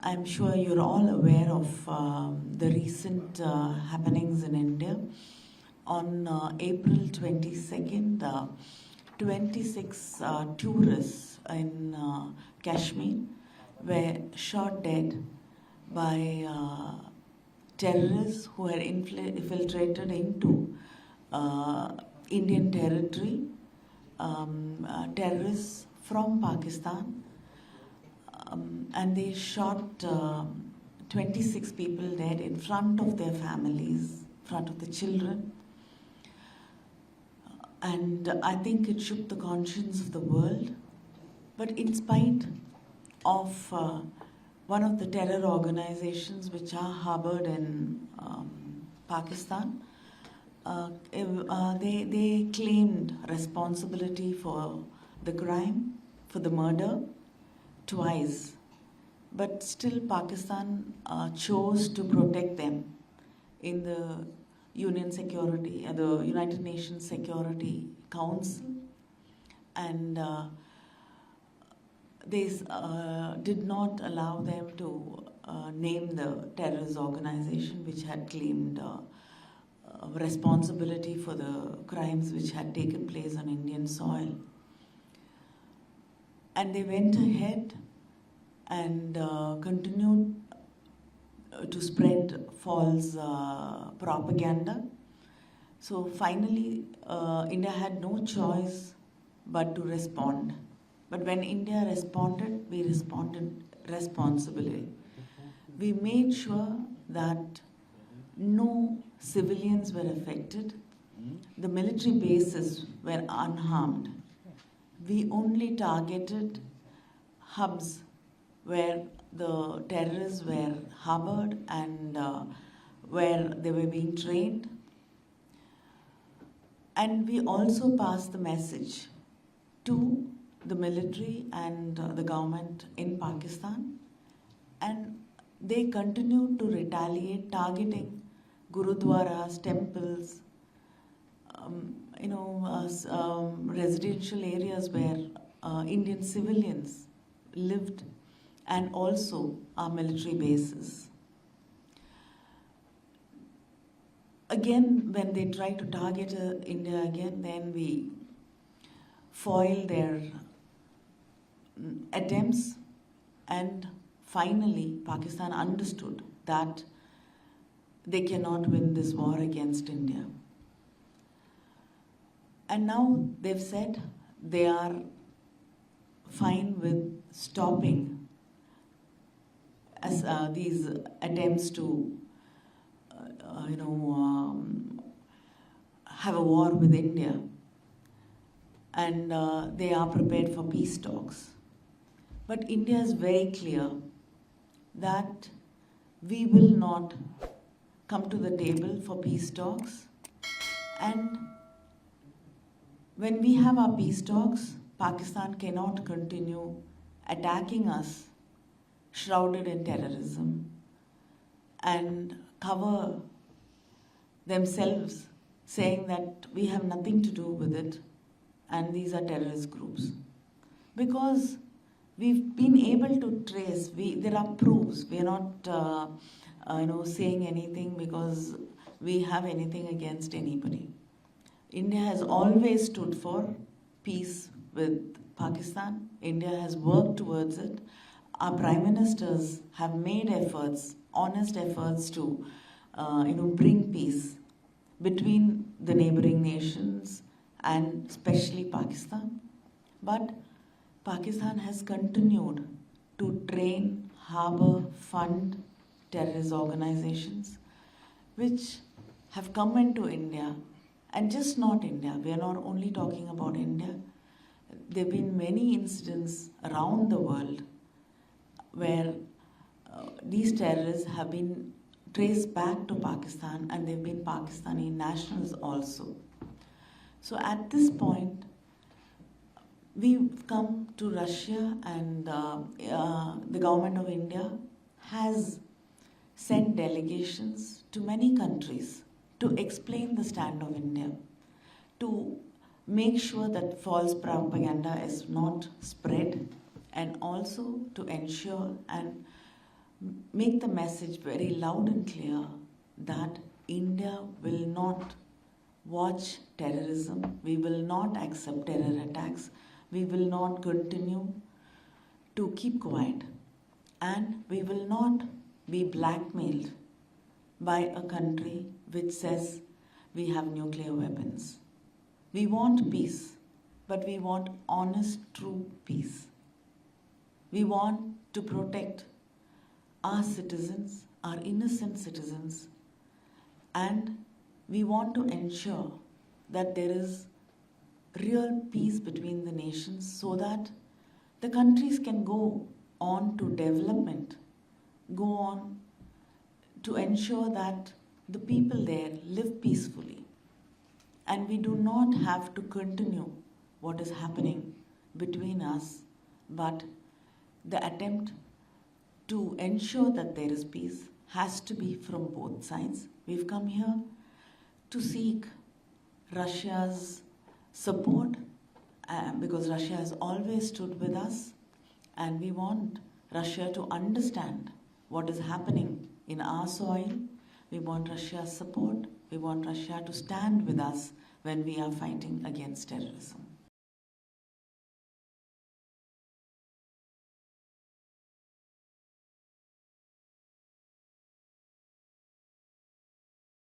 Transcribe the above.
I'm sure you're all aware of the recent happenings in India. On April 22nd, 26 tourists in Kashmir were shot dead by terrorists who had infiltrated into Indian territory, terrorists from Pakistan, and they shot 26 people dead in front of their families, in front of the children. And I think it shook the conscience of the world. But in spite of one of the terror organizations which are harbored in Pakistan, they claimed responsibility for the crime, for the murder, twice. But still Pakistan chose to protect them in the the United Nations Security Council, and they did not allow them to name the terrorist organization which had claimed responsibility for the crimes which had taken place on Indian soil. And they went ahead and continued to spread false propaganda. So finally, India had no choice but to respond. But when India responded, we responded responsibly. We made sure that no civilians were affected. The military bases were unharmed. We only targeted hubs where the terrorists were harbored and where they were being trained. And we also passed the message to the military and the government in Pakistan, and they continued to retaliate, targeting gurdwaras, temples, residential areas where Indian civilians lived, and also our military bases. Again, when they tried to target India again, then we foiled their attempts, and finally Pakistan understood that they cannot win this war against India. And now they've said they are fine with stopping these attempts to have a war with India, and they are prepared for peace talks. But India is very clear that we will not come to the table for peace talks, and when we have our peace talks, Pakistan cannot continue attacking us shrouded in terrorism and cover themselves saying that we have nothing to do with it and these are terrorist groups. Because we've been able to trace, there are proofs. We are not saying anything because we have anything against anybody. India has always stood for peace with Pakistan. India has worked towards it. Our prime ministers have made efforts, honest efforts to bring peace between the neighboring nations and especially Pakistan. But Pakistan has continued to train, harbor, fund terrorist organizations which have come into India, and just not India. We are not only talking about India. There have been many incidents around the world where these terrorists have been traced back to Pakistan, and they've been Pakistani nationals also. So at this point, we've come to Russia, and the government of India has sent delegations to many countries to explain the stand of India, to make sure that false propaganda is not spread, and also to ensure and make the message very loud and clear that India will not watch terrorism, we will not accept terror attacks, we will not continue to keep quiet, and we will not be blackmailed by a country which says we have nuclear weapons. We want peace, but we want honest, true peace. We want to protect our citizens, our innocent citizens, and we want to ensure that there is real peace between the nations so that the countries can go on to development, go on to ensure that the people there live peacefully. And we do not have to continue what is happening between us, but the attempt to ensure that there is peace has to be from both sides. We've come here to seek Russia's support because Russia has always stood with us, and we want Russia to understand what is happening in our soil. We want Russia's support. We want Russia to stand with us when we are fighting against terrorism.